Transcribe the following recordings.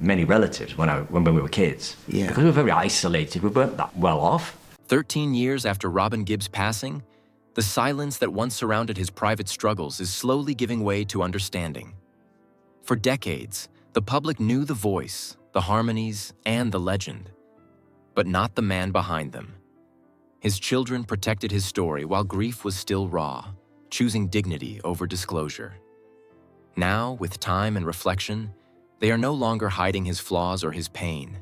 many relatives when we were kids. Yeah. Because we were very isolated. We weren't that well off. 13 years after Robin Gibb's passing, the silence that once surrounded his private struggles is slowly giving way to understanding. For decades, the public knew the voice, the harmonies, and the legend, but not the man behind them. His children protected his story while grief was still raw, choosing dignity over disclosure. Now, with time and reflection, they are no longer hiding his flaws or his pain.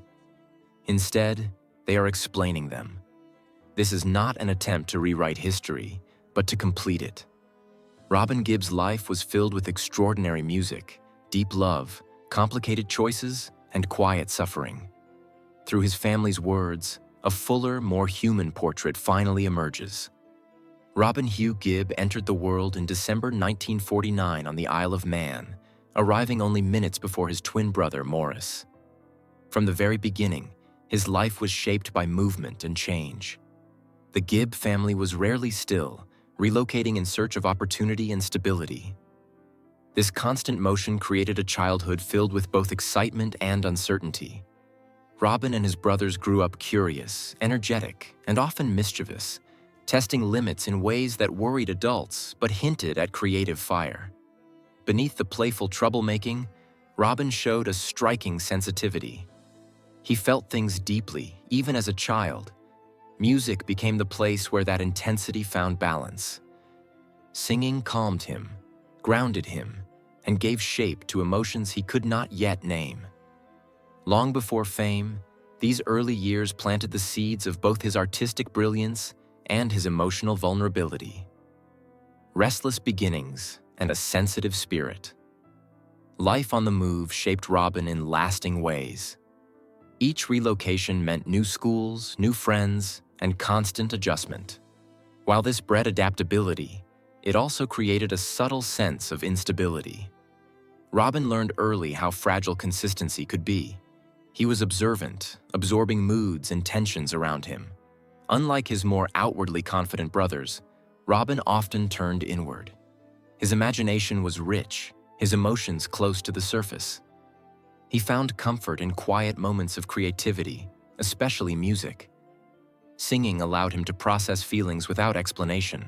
Instead, they are explaining them. This is not an attempt to rewrite history, but to complete it. Robin Gibb's life was filled with extraordinary music, deep love, complicated choices, and quiet suffering. Through his family's words, a fuller, more human portrait finally emerges. Robin Hugh Gibb entered the world in December 1949 on the Isle of Man, arriving only minutes before his twin brother, Maurice. From the very beginning, his life was shaped by movement and change. The Gibb family was rarely still, relocating in search of opportunity and stability. This constant motion created a childhood filled with both excitement and uncertainty. Robin and his brothers grew up curious, energetic, and often mischievous, testing limits in ways that worried adults but hinted at creative fire. Beneath the playful troublemaking, Robin showed a striking sensitivity. He felt things deeply, even as a child. Music became the place where that intensity found balance. Singing calmed him, grounded him, and gave shape to emotions he could not yet name. Long before fame, these early years planted the seeds of both his artistic brilliance and his emotional vulnerability. Restless beginnings and a sensitive spirit. Life on the move shaped Robin in lasting ways. Each relocation meant new schools, new friends, and constant adjustment. While this bred adaptability, it also created a subtle sense of instability. Robin learned early how fragile consistency could be. He was observant, absorbing moods and tensions around him. Unlike his more outwardly confident brothers, Robin often turned inward. His imagination was rich, his emotions close to the surface. He found comfort in quiet moments of creativity, especially music. Singing allowed him to process feelings without explanation.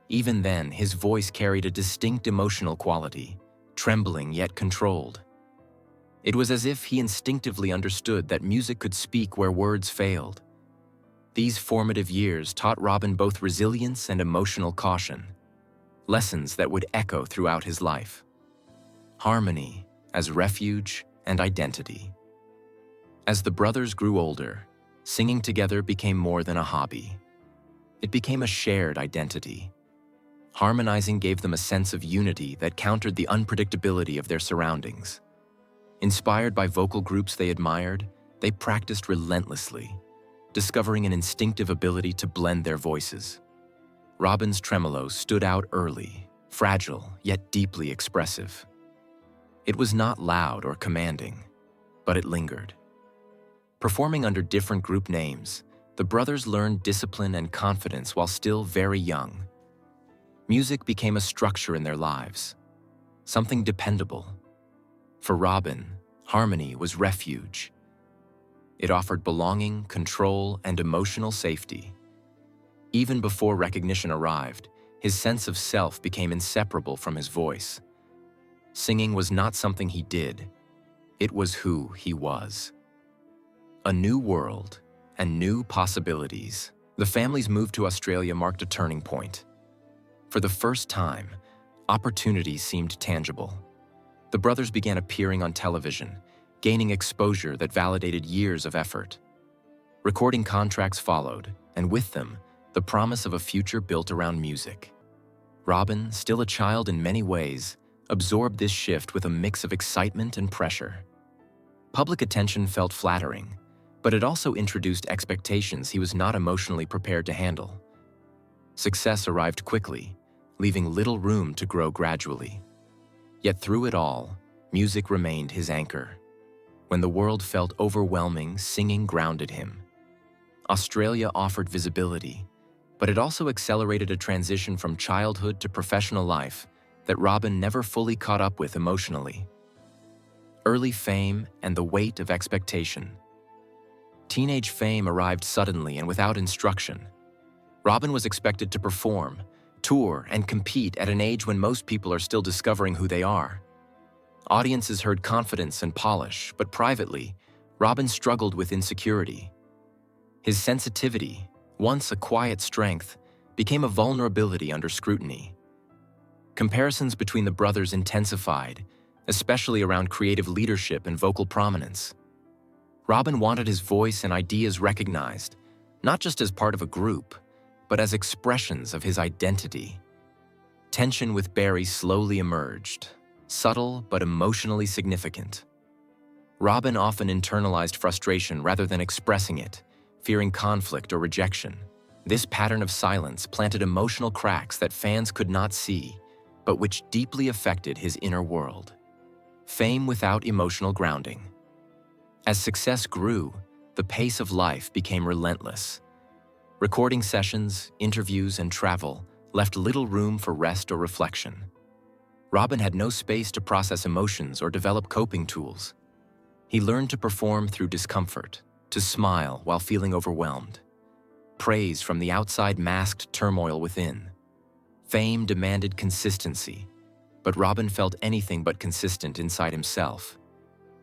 Even then, his voice carried a distinct emotional quality, trembling yet controlled. It was as if he instinctively understood that music could speak where words failed. These formative years taught Robin both resilience and emotional caution, lessons that would echo throughout his life. Harmony as refuge and identity. As the brothers grew older, singing together became more than a hobby. It became a shared identity. Harmonizing gave them a sense of unity that countered the unpredictability of their surroundings. Inspired by vocal groups they admired, they practiced relentlessly, discovering an instinctive ability to blend their voices. Robin's tremolo stood out early, fragile yet deeply expressive. It was not loud or commanding, but it lingered. Performing under different group names, the brothers learned discipline and confidence while still very young. Music became a structure in their lives, something dependable. For Robin, harmony was refuge. It offered belonging, control, and emotional safety. Even before recognition arrived, his sense of self became inseparable from his voice. Singing was not something he did, it was who he was. A new world and new possibilities. The family's move to Australia marked a turning point. For the first time, opportunity seemed tangible. The brothers began appearing on television, gaining exposure that validated years of effort. Recording contracts followed, and with them, the promise of a future built around music. Robin, still a child in many ways, absorbed this shift with a mix of excitement and pressure. Public attention felt flattering, but it also introduced expectations he was not emotionally prepared to handle. Success arrived quickly, leaving little room to grow gradually. Yet through it all, music remained his anchor. When the world felt overwhelming, singing grounded him. Australia offered visibility, but it also accelerated a transition from childhood to professional life that Robin never fully caught up with emotionally. early fame, and the weight of expectation. Teenage fame arrived suddenly and without instruction. Robin was expected to perform, tour, and compete at an age when most people are still discovering who they are. Audiences heard confidence and polish, but privately, Robin struggled with insecurity. His sensitivity, once a quiet strength, became a vulnerability under scrutiny. Comparisons between the brothers intensified, especially around creative leadership and vocal prominence. Robin wanted his voice and ideas recognized, not just as part of a group, but as expressions of his identity. Tension with Barry slowly emerged, subtle but emotionally significant. Robin often internalized frustration rather than expressing it, fearing conflict or rejection. This pattern of silence planted emotional cracks that fans could not see, but which deeply affected his inner world. Fame without emotional grounding. As success grew, the pace of life became relentless. Recording sessions, interviews, and travel left little room for rest or reflection. Robin had no space to process emotions or develop coping tools. He learned to perform through discomfort, to smile while feeling overwhelmed. Praise from the outside masked turmoil within. Fame demanded consistency, but Robin felt anything but consistent inside himself.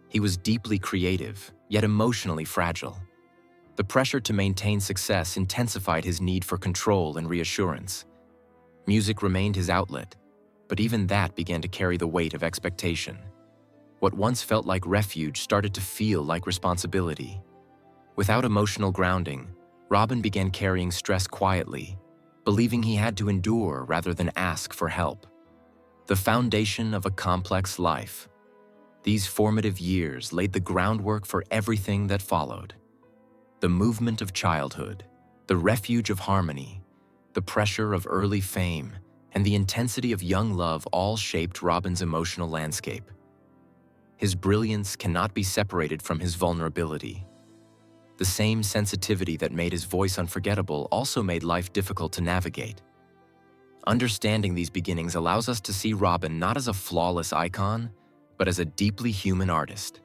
He was deeply creative, yet emotionally fragile. The pressure to maintain success intensified his need for control and reassurance. Music remained his outlet, but even that began to carry the weight of expectation. What once felt like refuge started to feel like responsibility. Without emotional grounding, Robin began carrying stress quietly, believing he had to endure rather than ask for help. The foundation of a complex life. These formative years laid the groundwork for everything that followed. The movement of childhood, the refuge of harmony, the pressure of early fame, and the intensity of young love all shaped Robin's emotional landscape. His brilliance cannot be separated from his vulnerability. The same sensitivity that made his voice unforgettable also made life difficult to navigate. Understanding these beginnings allows us to see Robin not as a flawless icon, but as a deeply human artist.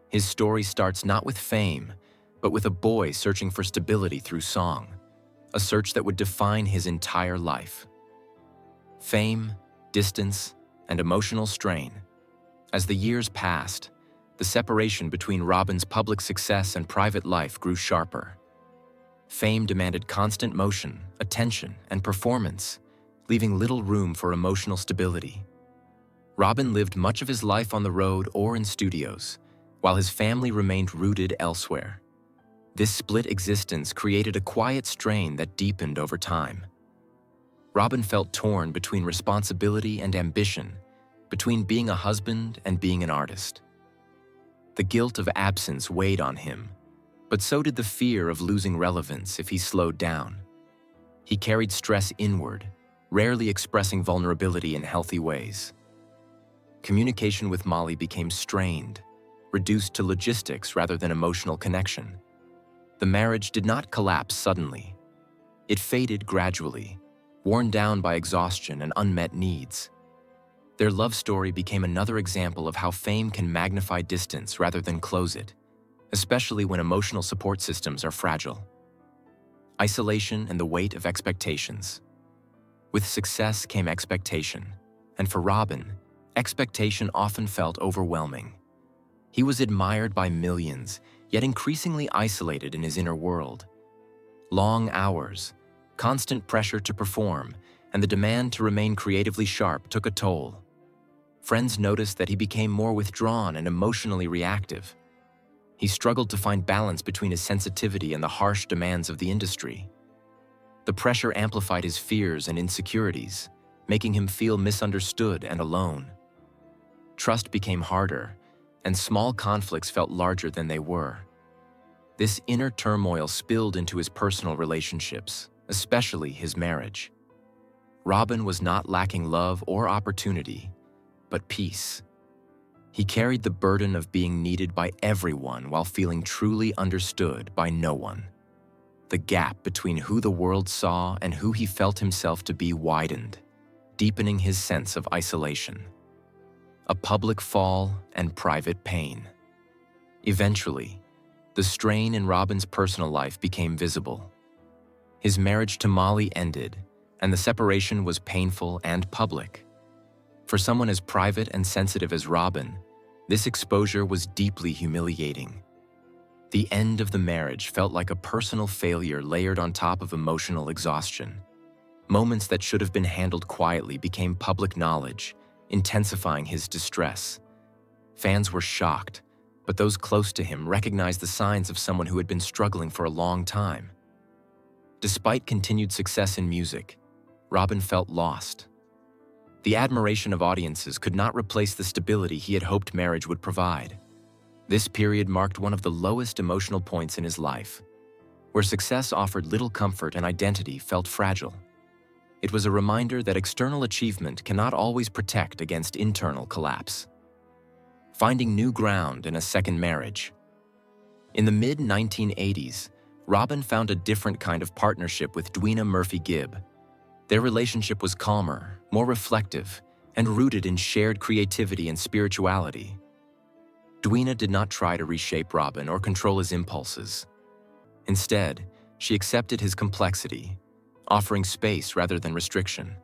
His story starts not with fame, but with a boy searching for stability through song, a search that would define his entire life. Fame, distance, and emotional strain. As the years passed, the separation between Robin's public success and private life grew sharper. Fame demanded constant motion, attention, and performance, leaving little room for emotional stability. Robin lived much of his life on the road or in studios, while his family remained rooted elsewhere. This split existence created a quiet strain that deepened over time. Robin felt torn between responsibility and ambition, between being a husband and being an artist. The guilt of absence weighed on him, but so did the fear of losing relevance if he slowed down. He carried stress inward, rarely expressing vulnerability in healthy ways. Communication with Molly became strained, reduced to logistics rather than emotional connection. The marriage did not collapse suddenly. It faded gradually, worn down by exhaustion and unmet needs. Their love story became another example of how fame can magnify distance rather than close it, especially when emotional support systems are fragile. Isolation and the weight of expectations. With success came expectation, and for Robin, expectation often felt overwhelming. He was admired by millions, yet increasingly isolated in his inner world. Long hours, constant pressure to perform, and the demand to remain creatively sharp took a toll. Friends noticed that he became more withdrawn and emotionally reactive. He struggled to find balance between his sensitivity and the harsh demands of the industry. The pressure amplified his fears and insecurities, making him feel misunderstood and alone. Trust became harder, and small conflicts felt larger than they were. This inner turmoil spilled into his personal relationships, especially his marriage. Robin was not lacking love or opportunity, but peace. He carried the burden of being needed by everyone while feeling truly understood by no one. The gap between who the world saw and who he felt himself to be widened, deepening his sense of isolation. a public fall, and private pain. Eventually, the strain in Robin's personal life became visible. His marriage to Molly ended, and the separation was painful and public. For someone as private and sensitive as Robin, this exposure was deeply humiliating. The end of the marriage felt like a personal failure layered on top of emotional exhaustion. Moments that should have been handled quietly became public knowledge, intensifying his distress. Fans were shocked, but those close to him recognized the signs of someone who had been struggling for a long time. Despite continued success in music, Robin felt lost. The admiration of audiences could not replace the stability he had hoped marriage would provide. This period marked one of the lowest emotional points in his life, where success offered little comfort and identity felt fragile. It was a reminder that external achievement cannot always protect against internal collapse. Finding new ground in a second marriage. In the mid-1980s, Robin found a different kind of partnership with Dwina Murphy Gibb. Their relationship was calmer, more reflective, and rooted in shared creativity and spirituality. Dwina did not try to reshape Robin or control his impulses. Instead, she accepted his complexity, offering space rather than restriction.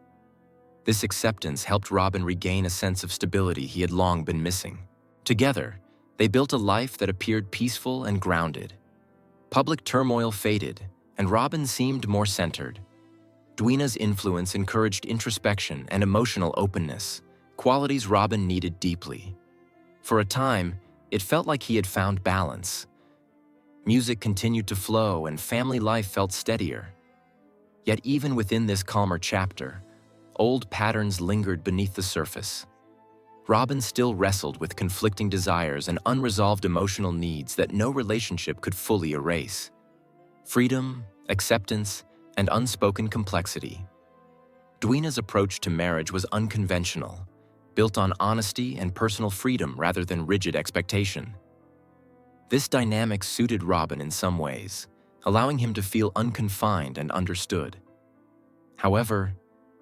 This acceptance helped Robin regain a sense of stability he had long been missing. Together, they built a life that appeared peaceful and grounded. Public turmoil faded, and Robin seemed more centered. Dwina's influence encouraged introspection and emotional openness, qualities Robin needed deeply. For a time, it felt like he had found balance. Music continued to flow and family life felt steadier. Yet even within this calmer chapter, old patterns lingered beneath the surface. Robin still wrestled with conflicting desires and unresolved emotional needs that no relationship could fully erase. Freedom, acceptance, and unspoken complexity. Dwina's approach to marriage was unconventional, built on honesty and personal freedom rather than rigid expectation. This dynamic suited Robin in some ways, allowing him to feel unconfined and understood. However,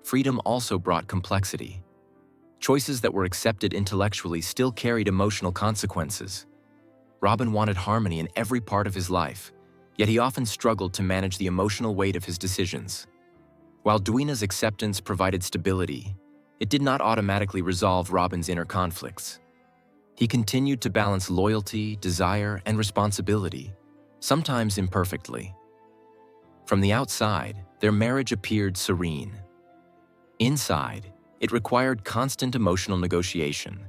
freedom also brought complexity. Choices that were accepted intellectually still carried emotional consequences. Robin wanted harmony in every part of his life, yet he often struggled to manage the emotional weight of his decisions. While Dwina's acceptance provided stability, it did not automatically resolve Robin's inner conflicts. He continued to balance loyalty, desire, and responsibility, sometimes imperfectly. From the outside, their marriage appeared serene. Inside, it required constant emotional negotiation.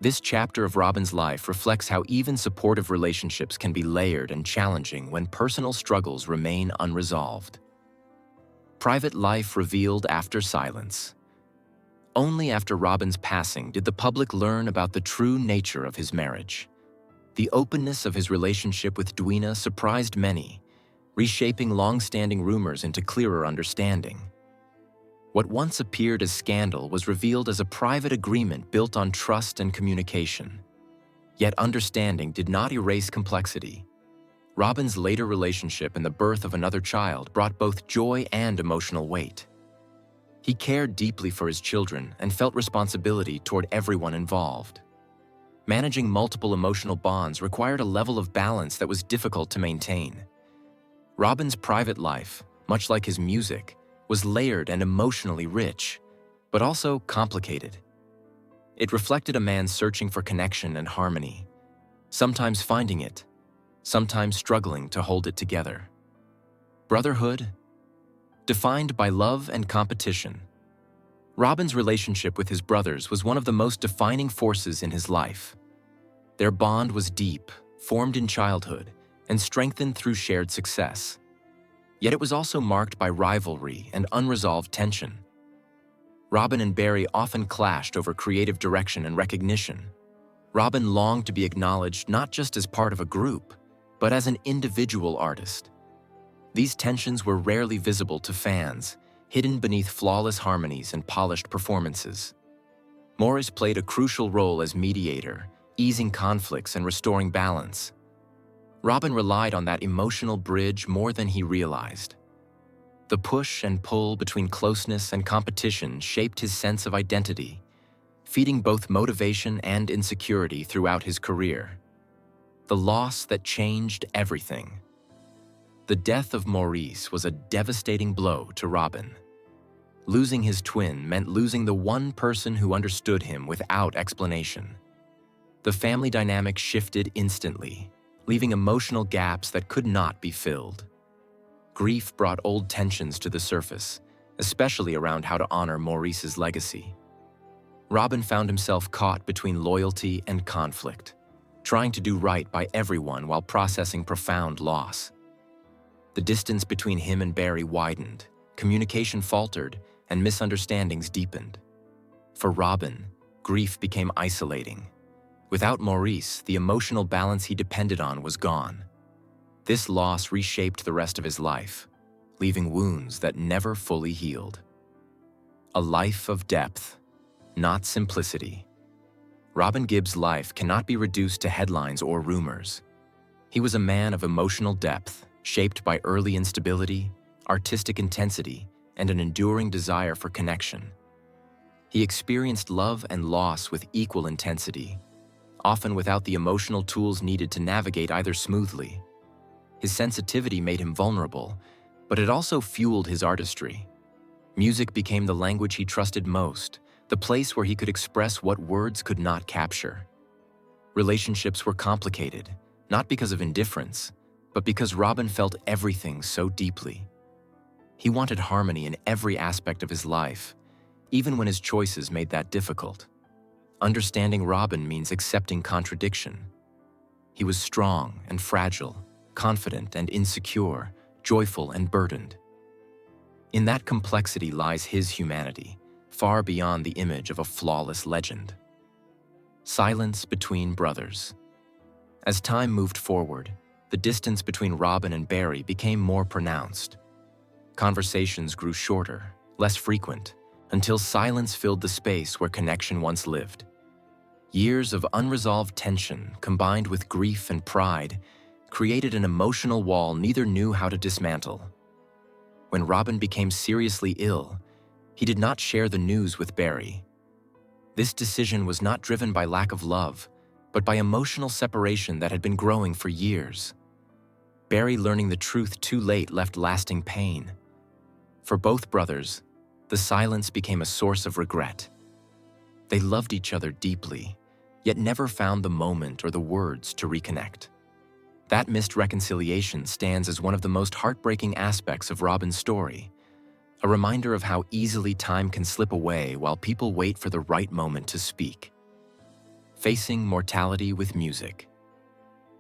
This chapter of Robin's life reflects how even supportive relationships can be layered and challenging when personal struggles remain unresolved. Private life revealed after silence. Only after Robin's passing did the public learn about the true nature of his marriage. The openness of his relationship with Dwina surprised many, reshaping long-standing rumors into clearer understanding. What once appeared as scandal was revealed as a private agreement built on trust and communication. Yet understanding did not erase complexity. Robin's later relationship and the birth of another child brought both joy and emotional weight. He cared deeply for his children and felt responsibility toward everyone involved. Managing multiple emotional bonds required a level of balance that was difficult to maintain. Robin's private life, much like his music, was layered and emotionally rich, but also complicated. It reflected a man searching for connection and harmony, sometimes finding it, sometimes struggling to hold it together. Brotherhood, defined by love and competition. Robin's relationship with his brothers was one of the most defining forces in his life. Their bond was deep, formed in childhood, and strengthened through shared success. Yet it was also marked by rivalry and unresolved tension. Robin and Barry often clashed over creative direction and recognition. Robin longed to be acknowledged not just as part of a group, but as an individual artist. These tensions were rarely visible to fans, hidden beneath flawless harmonies and polished performances. Morris played a crucial role as mediator, easing conflicts and restoring balance. Robin relied on that emotional bridge more than he realized. The push and pull between closeness and competition shaped his sense of identity. feeding both motivation and insecurity throughout his career. The loss that changed everything. The death of Maurice was a devastating blow to Robin. Losing his twin meant losing the one person who understood him without explanation. The family dynamic shifted instantly, leaving emotional gaps that could not be filled. Grief brought old tensions to the surface, especially around how to honor Maurice's legacy. Robin found himself caught between loyalty and conflict, trying to do right by everyone while processing profound loss. The distance between him and Barry widened, communication faltered, and misunderstandings deepened. For Robin, grief became isolating. Without Maurice, the emotional balance he depended on was gone. This loss reshaped the rest of his life, leaving wounds that never fully healed. A life of depth, not simplicity. Robin Gibb's life cannot be reduced to headlines or rumors. He was a man of emotional depth, shaped by early instability, artistic intensity, and an enduring desire for connection. He experienced love and loss with equal intensity, often without the emotional tools needed to navigate either smoothly. His sensitivity made him vulnerable, but it also fueled his artistry. Music became the language he trusted most, the place where he could express what words could not capture. Relationships were complicated, not because of indifference, but because Robin felt everything so deeply. He wanted harmony in every aspect of his life, even when his choices made that difficult. Understanding Robin means accepting contradiction. He was strong and fragile, confident and insecure, joyful and burdened. In that complexity lies his humanity, far beyond the image of a flawless legend. Silence between brothers. As time moved forward, the distance between Robin and Barry became more pronounced. Conversations grew shorter, less frequent, until silence filled the space where connection once lived. Years of unresolved tension, combined with grief and pride, created an emotional wall neither knew how to dismantle. When Robin became seriously ill, he did not share the news with Barry. This decision was not driven by lack of love, but by emotional separation that had been growing for years. Barry learning the truth too late left lasting pain. For both brothers, the silence became a source of regret. They loved each other deeply, yet never found the moment or the words to reconnect. That missed reconciliation stands as one of the most heartbreaking aspects of Robin's story, a reminder of how easily time can slip away while people wait for the right moment to speak. Facing mortality with music.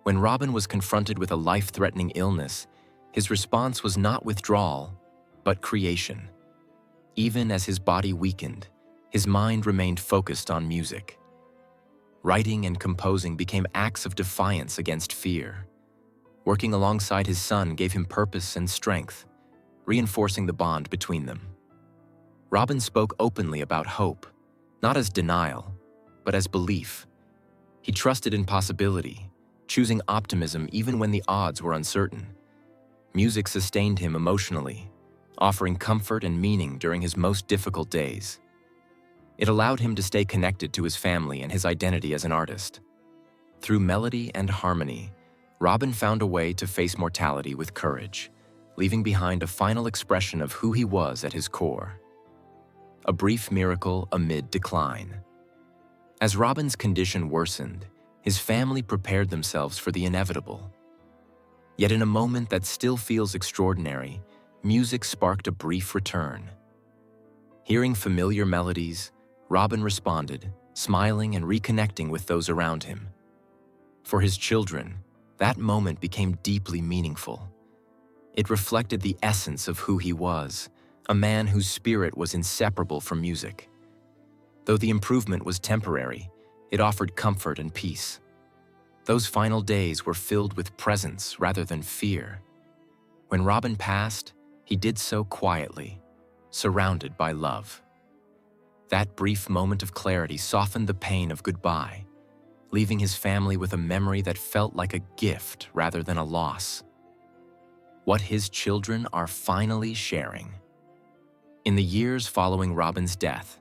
When Robin was confronted with a life-threatening illness, his response was not withdrawal, but creation. Even as his body weakened, his mind remained focused on music. Writing and composing became acts of defiance against fear. Working alongside his son gave him purpose and strength, reinforcing the bond between them. Robin spoke openly about hope, not as denial, but as belief. He trusted in possibility, choosing optimism even when the odds were uncertain. Music sustained him emotionally, offering comfort and meaning during his most difficult days. It allowed him to stay connected to his family and his identity as an artist. Through melody and harmony, Robin found a way to face mortality with courage, leaving behind a final expression of who he was at his core. A brief miracle amid decline. As Robin's condition worsened, his family prepared themselves for the inevitable. Yet in a moment that still feels extraordinary, music sparked a brief return. Hearing familiar melodies, Robin responded, smiling and reconnecting with those around him. For his children, that moment became deeply meaningful. It reflected the essence of who he was, a man whose spirit was inseparable from music. Though the improvement was temporary, it offered comfort and peace. Those final days were filled with presence rather than fear. When Robin passed, he did so quietly, surrounded by love. That brief moment of clarity softened the pain of goodbye, leaving his family with a memory that felt like a gift rather than a loss. What his children are finally sharing. In the years following Robin's death,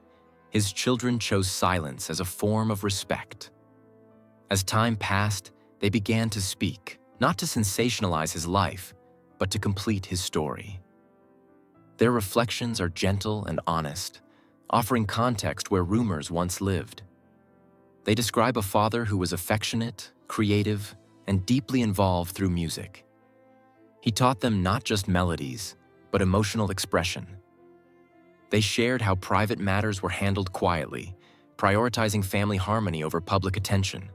his children chose silence as a form of respect. As time passed, they began to speak, not to sensationalize his life, but to complete his story. Their reflections are gentle and honest, offering context where rumors once lived. They describe a father who was affectionate, creative, and deeply involved through music. He taught them not just melodies, but emotional expression. They shared how private matters were handled quietly, prioritizing family harmony over public attention.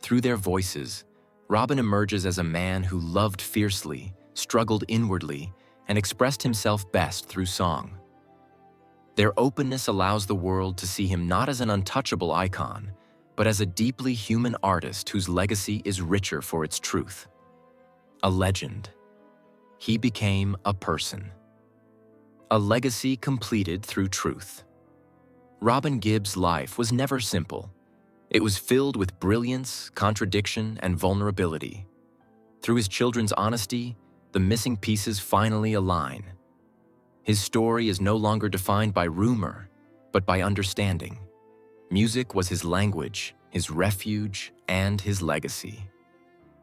Through their voices, Robin emerges as a man who loved fiercely, struggled inwardly, and expressed himself best through song. Their openness allows the world to see him not as an untouchable icon, but as a deeply human artist whose legacy is richer for its truth. A legend. He became a person. A legacy completed through truth. Robin Gibb's life was never simple. It was filled with brilliance, contradiction, and vulnerability. Through his children's honesty, the missing pieces finally align. His story is no longer defined by rumor, but by understanding. Music was his language, his refuge, and his legacy.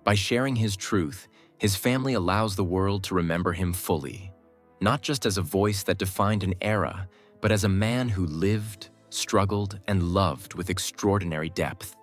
By sharing his truth, his family allows the world to remember him fully, not just as a voice that defined an era, but as a man who lived, struggled, and loved with extraordinary depth.